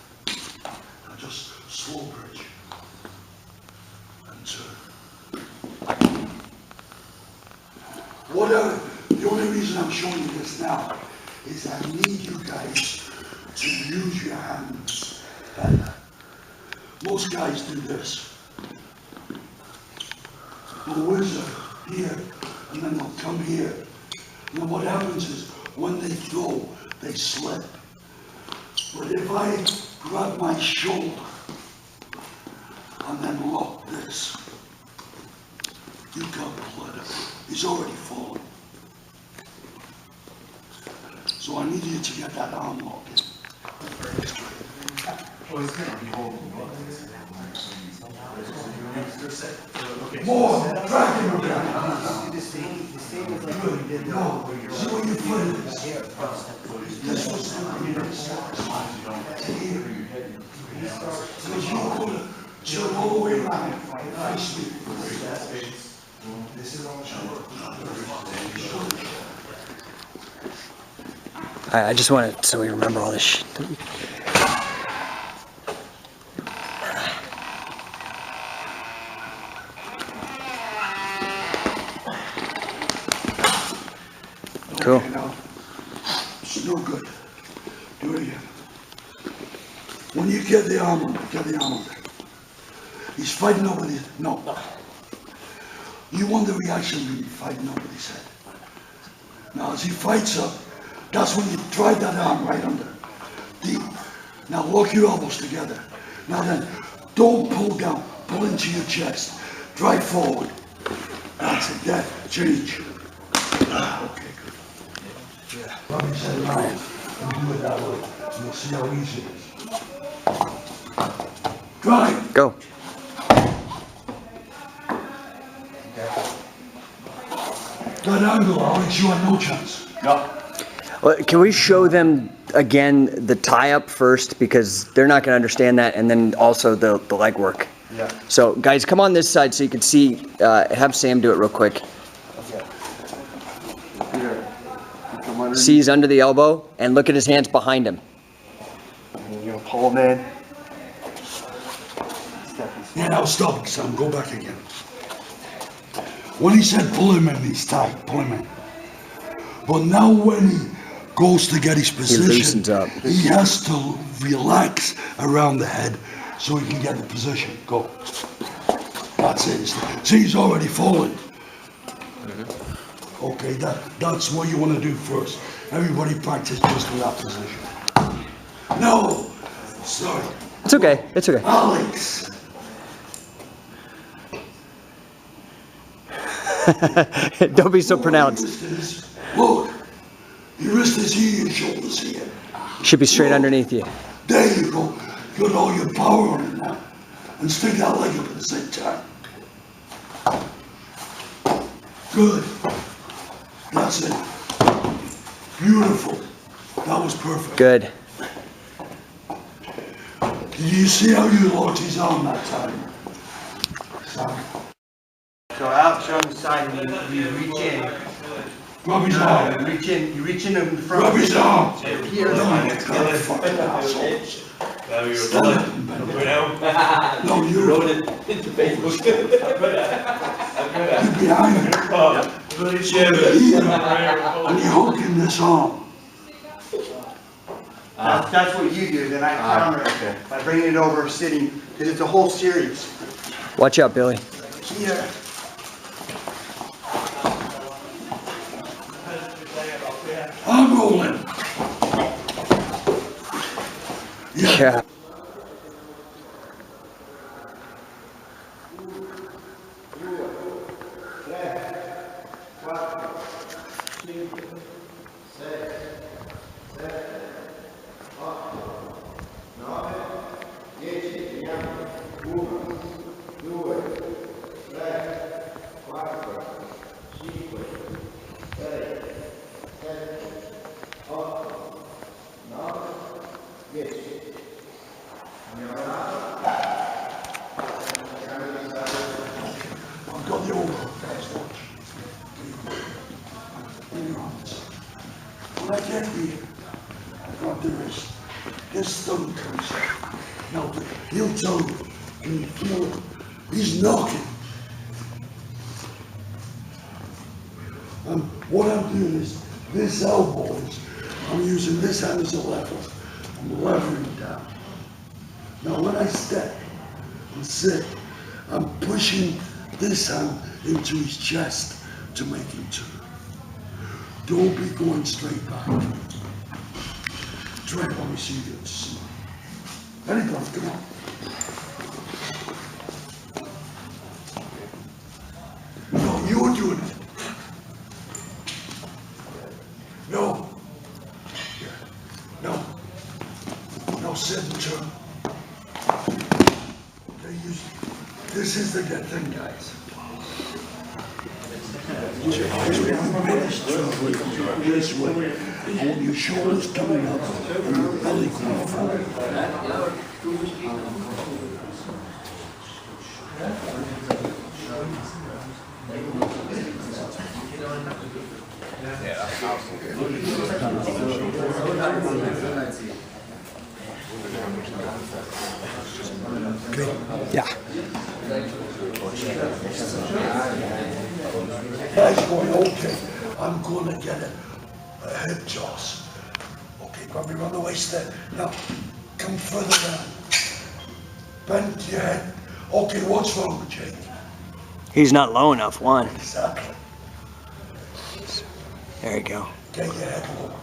Now just slow bridge. And turn. The only reason I'm showing you this now is I need you guys to use your hands better. Most guys do this. The whizzer here, and then they'll come here. And then what happens is, when they throw, they slip. But if I grab my shoulder and then lock this, you got blood. He's already fallen. So I need you to get that arm locked in. More! Drag him around! The same as like what we did No, see what your foot is. This was here. Because you're gonna jump all the way around. Face me. This is all I just want to, so we remember all this shit. Cool. Okay, now, it's no good. Do it again. When you get the arm under, He's fighting over his, no. You want the reaction when he's fighting over his head. Now as he fights up, that's when you drive that arm right under. Deep. Now walk your elbows together. Now then, don't pull down, pull into your chest. Drive forward. That's it, there, change. Okay, good. Yeah. Rub his head around and do it that way. And you'll see how easy it is. Drive. Go. That angle, Alex, you have no chance. No. Well, can we show them again the tie-up first, because they're not going to understand that, and then also the leg work. Yeah. So guys, come on this side so you can see, have Sam do it real quick. See, he's under the elbow, and look at his hands behind him. And you're gonna pull him in. Yeah, now stop, Sam, go back again. When he said pull him in, he's tight, pull him in. But now when he goes to get his position, loosens up. he has to relax around the head so he can get the position. Go. That's it. See, he's already fallen. Okay, that's what you want to do first. Everybody practice just in that position. No! Sorry. It's okay, it's okay. Alex! Don't be so pronounced. Look, your wrist is here, your shoulder's here. Should be straight underneath you. There you go. You got all your power on it now. And stick that leg up at the same time. Good. That's it. Beautiful. That was perfect. Good. Did you see how you locked his arm that time? Sam. So out, show him the side, and you reach in. Rub his arm. You reach in the front. Rub his arm. Here. No, you fucking assholes. Stand up and bend down. No, you. Get behind him. Here. And you're hooking this arm. That's what you do, then I counter it by bringing it over, sitting, because it's a whole series. Watch out, Billy. Here. I'm rolling. Yeah. I've got the overhook, guys, watch. In your arms. when I get here, I grab the wrist. His thumb comes out. Now, he'll tell you, can you feel it? He's knocking. What I'm doing is, this elbow is, I'm using this hand as a lever. I'm levering down. Now when I step and sit, I'm pushing this hand into his chest to make him turn. Don't be going straight back. Try it, let me see you do it. Ready, bro, come on. No, you're doing it. No. No. No, sit and turn. Okay, this is the good thing, guys. This way. Hold your shoulders coming up and your belly going forward. Yeah. Guys going, okay, I'm going to get a hip toss. Okay, grab me around the waist there. Now, come further down. Bend your head. Okay, what's wrong with Jake? He's not low enough, one. Exactly. There you go. Get your head lower.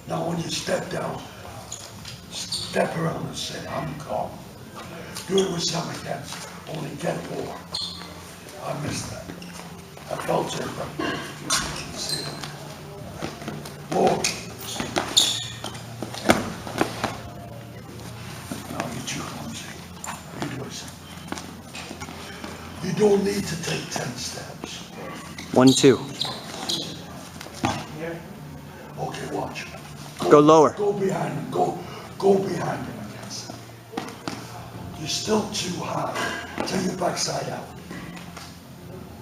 Now when you step down, step around and say, I'm calm. Do it with some again, only get lower. I missed that. I felt it, but see it. More. Now you're too clumsy. You do it. You don't need to take 10 steps. 1, 2. Okay, watch. Go lower. Go behind him. Go behind him, I guess. You're still too high. Take your backside out.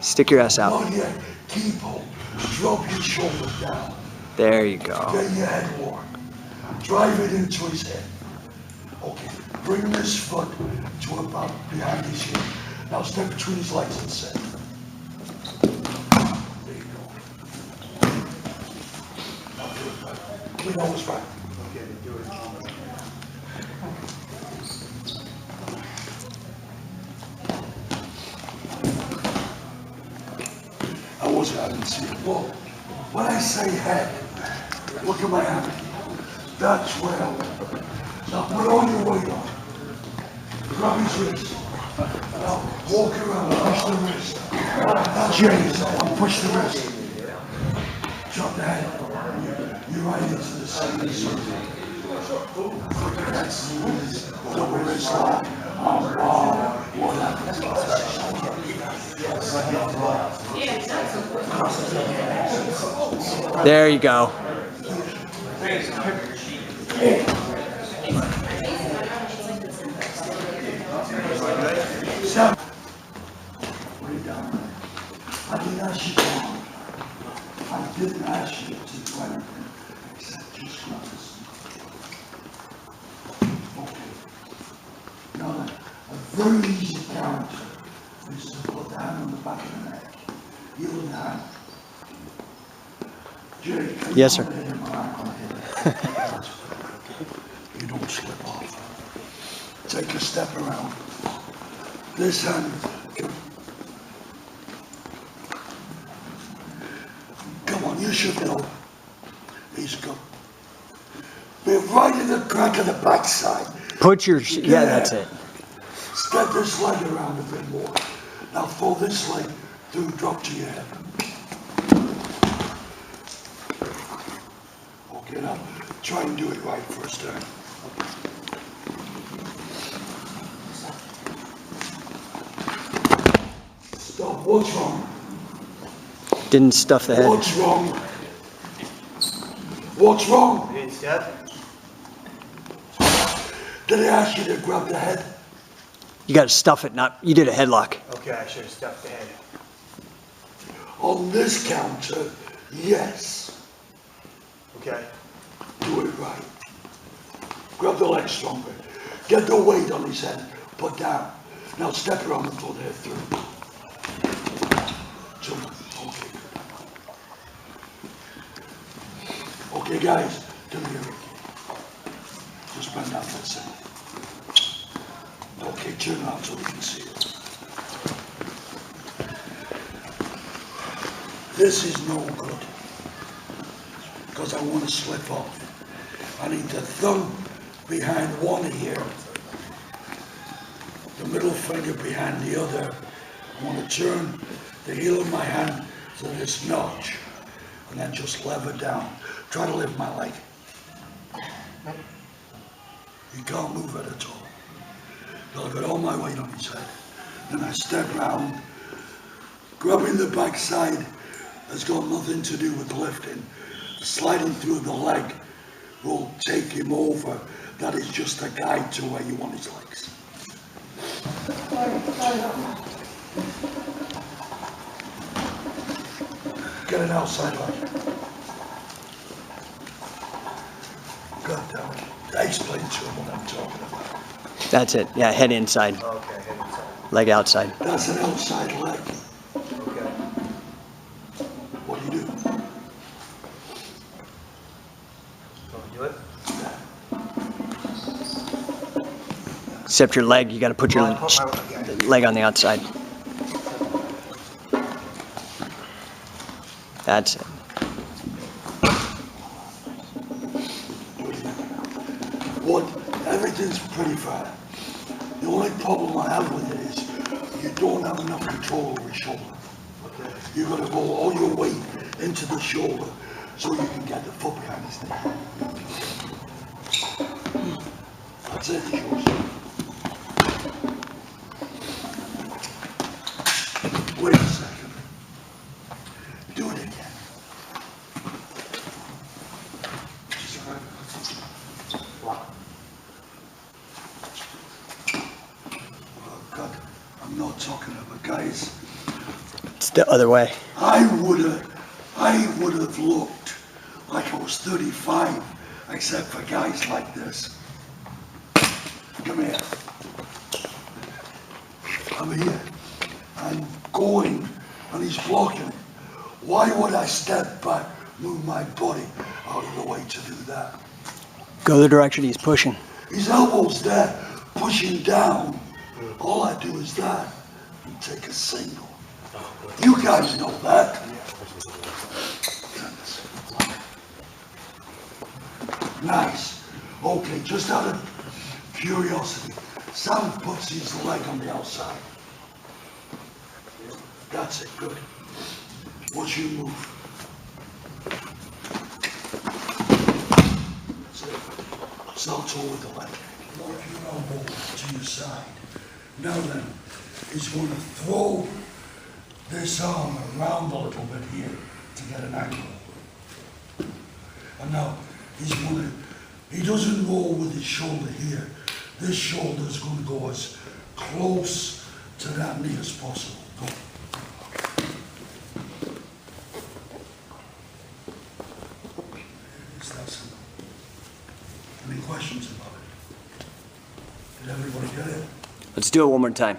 Stick your ass out. Not yet. Keep hold. Drop your shoulder down. There you go. Get your head lower. Drive it into his head. Okay. Bring this foot to about behind his hip. Now step between his legs and sit. There you go. Now do it right. We know it's right. Okay, do it. I didn't see it. Well, when I say head, look at my hand. That's where I went. Now put all your weight on. Grab his wrist. Now walk around, push the wrist. Now push the wrist. Drop the head. You're right into the center circle. That's double wrist lock. What happened? There you go. Sam, way down. I didn't ask you down. I didn't ask you to do anything except just grab this. Okay. Now, a very easy counter is to put the hand on the back of the neck. Heel in hand. Jake, yes, sir. You don't slip off. Take a step around. This hand, come on, you should know. He's good. Be right in the crack of the backside. Put your, yeah, that's it. Step this leg around a bit more. Now fold this leg through, drop to your head. Okay, now try and do it right first time. Stop, what's wrong? Didn't stuff the head. What's wrong? What's wrong? You didn't step? Did I ask you to grab the head? You got to stuff it, not, you did a headlock. Okay, I should have stuffed the head. On this counter, yes. Okay? Do it right. Grab the leg stronger. Get the weight on his head. Put down. Now step around and throw the head through. Jump. Okay. Okay, guys. Come here, Ricky. Just bend down that side. Okay, turn around so we can see it. This is no good. Because I want to slip off. I need the thumb behind one ear, the middle finger behind the other. I want to turn the heel of my hand to this notch, and then just lever down. Try to lift my leg. You can't move it at all. I'll get all my weight on his head. Then I step round, grabbing the backside has got nothing to do with lifting. Sliding through the leg will take him over. That is just a guide to where you want his legs. Get an outside leg. God damn it. I explained to him what I'm talking about. That's it. Yeah, head inside. Okay, head inside. Leg outside. That's an outside leg. Okay. What do you do? Don't do it? Except your leg, you got to put your Well, I put my- okay. leg on the outside. That's it. What? Everything's pretty fine. The only problem I have with it is you don't have enough control over your shoulder. Okay. You got to go all your weight into the shoulder so you can get the foot behind his knee. That's it, it's yours. Wait a second. Do it again. Oh God, I'm not talking about guys. It's the other way. I would have looked like I was 35, except for guys like this. Come here. I'm here. I'm going, and he's blocking it. Why would I step back, move my body out of the way to do that? Go the direction he's pushing. His elbow's there, pushing down. All I do is that, and take a single. You guys know that. Nice. Okay, just out of curiosity, Sam puts his leg on the outside. That's it, good. What's your move? That's it. Salto with the leg. Lock your elbow to your side. Now then, he's going to throw this arm around a little bit here to get an angle. And now, he doesn't roll with his shoulder here. This shoulder is going to go as close to that knee as possible. Go. It's that simple. Any questions about it? Did everybody get it? Let's do it one more time.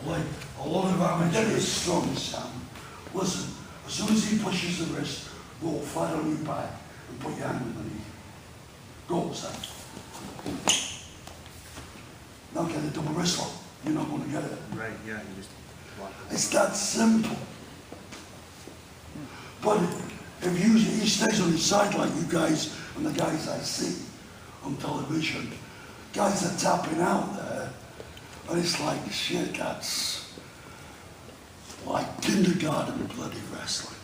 Like a lot of amateurs, strong Sam. Listen, as soon as he pushes the wrist, roll flat on your back and put your hand underneath. Go, Sam. Now get a double wrist lock. You're not going to get it. Right, yeah, you just block it. It's that simple. But if he stays on his side like you guys and the guys I see on television, guys are tapping out there, and it's like, shit, that's like kindergarten bloody wrestling.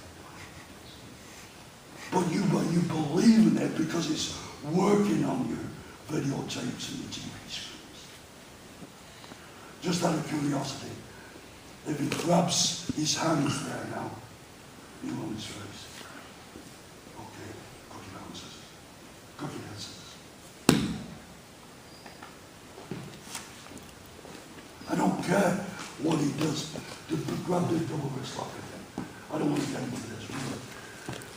But you believe in it because it's working on your videotapes and your TV screens. Just out of curiosity, if he grabs his hands there now, you on his face. Okay, cookie down scissors. Cookie down scissors. I don't care what he does. Grab the double wrist lock again. I don't want to get into this.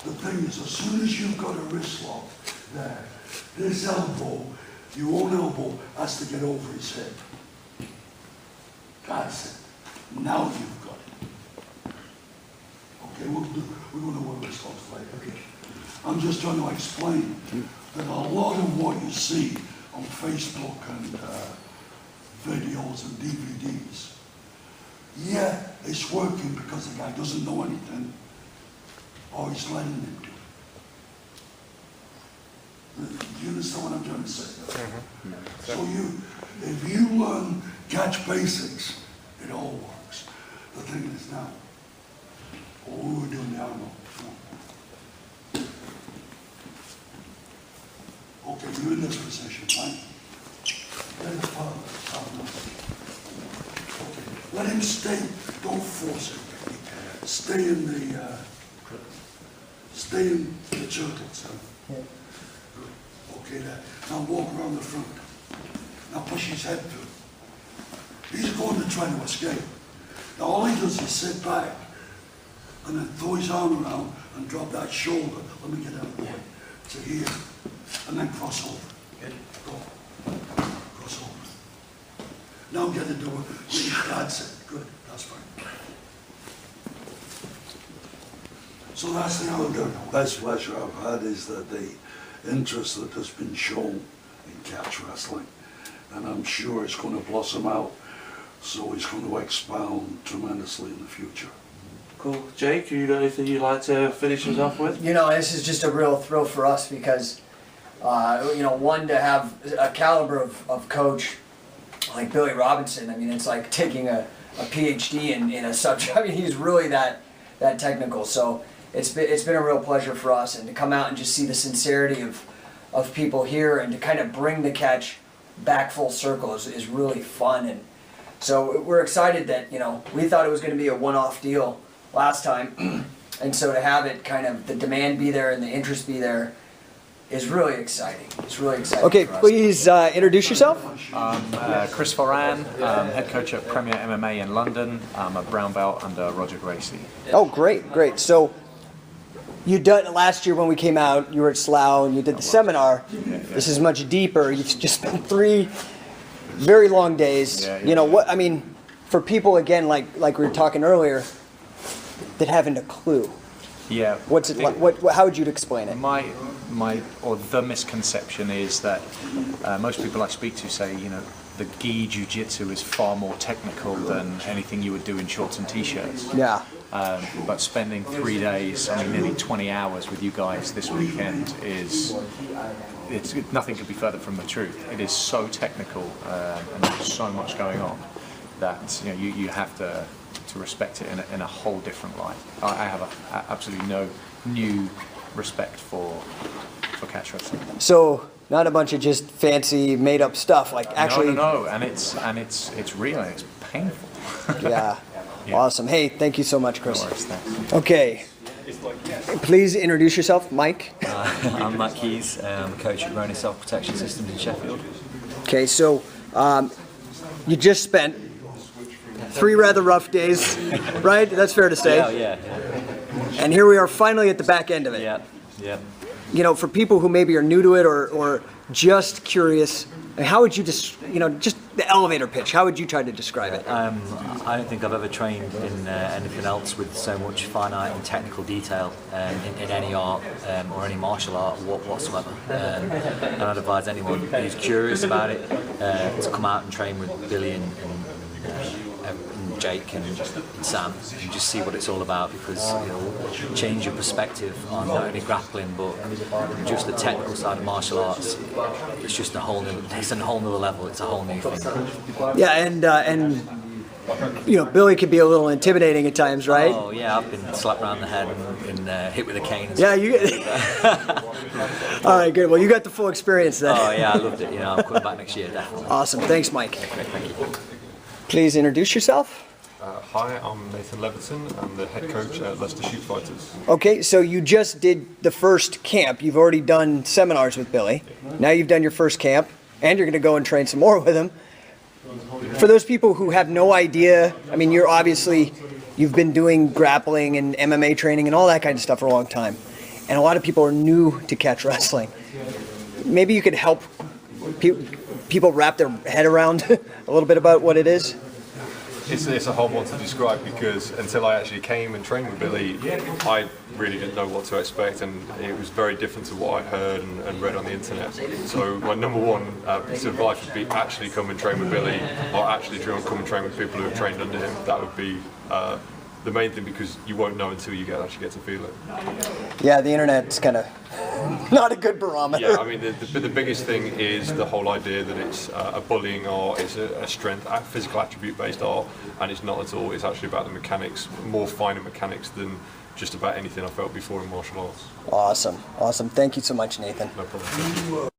The thing is, as soon as you've got a wrist lock there, this elbow, your own elbow, has to get over his head. That's it. Now you've got it. Okay, we're going to work wrist locks later. Okay. I'm just trying to explain that a lot of what you see on Facebook and videos and DVDs, yeah, it's working because the guy doesn't know anything, or he's letting him do it. Do you understand what I'm trying to say? So if you learn catch basics, it all works. The thing is now, what we were doing the arm. Okay, you're in this position, right? Let the partner. Okay, let him stay. Don't force it. Stay in the turtles. Huh? Good. Okay, there. Now walk around the front. Now push his head through. He's going to try to escape. Now all he does is sit back and then throw his arm around and drop that shoulder. Let me get out of the way. To here. And then cross over. Good. Go. Cross over. Now get the door. That's it. Good. That's fine. So that's the other best pleasure I've had is that the interest that has been shown in catch wrestling, and I'm sure it's going to blossom out, so it's going to expand tremendously in the future. Cool. Jake, you got anything you'd like to finish us off with? You know, this is just a real thrill for us because, you know, one, to have a caliber of coach like Billy Robinson. I mean, it's like taking a PhD in a subject. I mean, he's really that technical. So it's been a real pleasure for us, and to come out and just see the sincerity of people here, and to kind of bring the catch back full circle is really fun. And so we're excited that, you know, we thought it was going to be a one-off deal last time, and so to have it kind of the demand be there and the interest be there is really exciting. It's really exciting. Okay, for us. Please introduce yourself. Chris Foran, head coach at Premier MMA in London. I'm a brown belt under Roger Gracie. Oh, great. So you done last year when we came out. You were at Slough and you did the seminar. Yeah. This is much deeper. You've just spent 3 very long days. You know what I mean? For people again, like we were talking earlier, that haven't a clue. Yeah. What's it like? How would you explain it? The misconception is that most people I speak to say, you know, the gi jiu-jitsu is far more technical than anything you would do in shorts and t-shirts. Yeah. But spending 3 days, I mean, nearly 20 hours with you guys this weekend nothing could be further from the truth. It is so technical and there's so much going on that, you know, you have to respect it in a whole different light. I have absolutely no new respect for catch wrestling. So not a bunch of just fancy made up stuff, like actually. No, and it's real. And it's painful. Yeah. Awesome. Hey, thank you so much, Chris. No worries, thanks. Okay. Please introduce yourself, Mike. I'm Matt Keys, coach at Roni Self Protection Systems in Sheffield. Okay, so you just spent 3 rather rough days, right? That's fair to say. Yeah. And here we are finally at the back end of it. Yeah. You know, for people who maybe are new to it or just curious, how would you just the elevator pitch, how would you try to describe it? I don't think I've ever trained in anything else with so much finite and technical detail in any art or any martial art whatsoever. And I'd advise anyone who's curious about it to come out and train with Billy and Jake and Sam and just see what it's all about, because it'll change your perspective on not only grappling but just the technical side of martial arts. It's just a whole nother level. It's a whole new thing. Yeah, and you know, Billy can be a little intimidating at times, right? Oh yeah, I've been slapped around the head and hit with a cane. Yeah, you get. All right, good. Well, you got the full experience then. Oh yeah, I loved it. You know, I'm coming back next year definitely. Awesome. Thanks, Mike. Great, thank you. Please introduce yourself. Hi, I'm Nathan Levinson. I'm the head coach at Leicester Shoot Fighters. Okay, so you just did the first camp. You've already done seminars with Billy. Now you've done your first camp, and you're going to go and train some more with him. For those people who have no idea, I mean, you've been doing grappling and MMA training and all that kind of stuff for a long time. And a lot of people are new to catch wrestling. Maybe you could help people wrap their head around a little bit about what it is. It's a hard one to describe because until I actually came and trained with Billy, I really didn't know what to expect, and it was very different to what I heard and read on the internet. So my number one piece of advice would be actually come and train with Billy, or actually come and train with people who have trained under him. That would be the main thing, because you won't know until you actually get to feel it. Yeah, the internet's kind of not a good barometer. Yeah, I mean, the biggest thing is the whole idea that it's a bullying art, it's a strength, physical attribute based art, and it's not at all. It's actually about the mechanics, more finer mechanics than just about anything I felt before in martial arts. Awesome. Thank you so much, Nathan. No problem.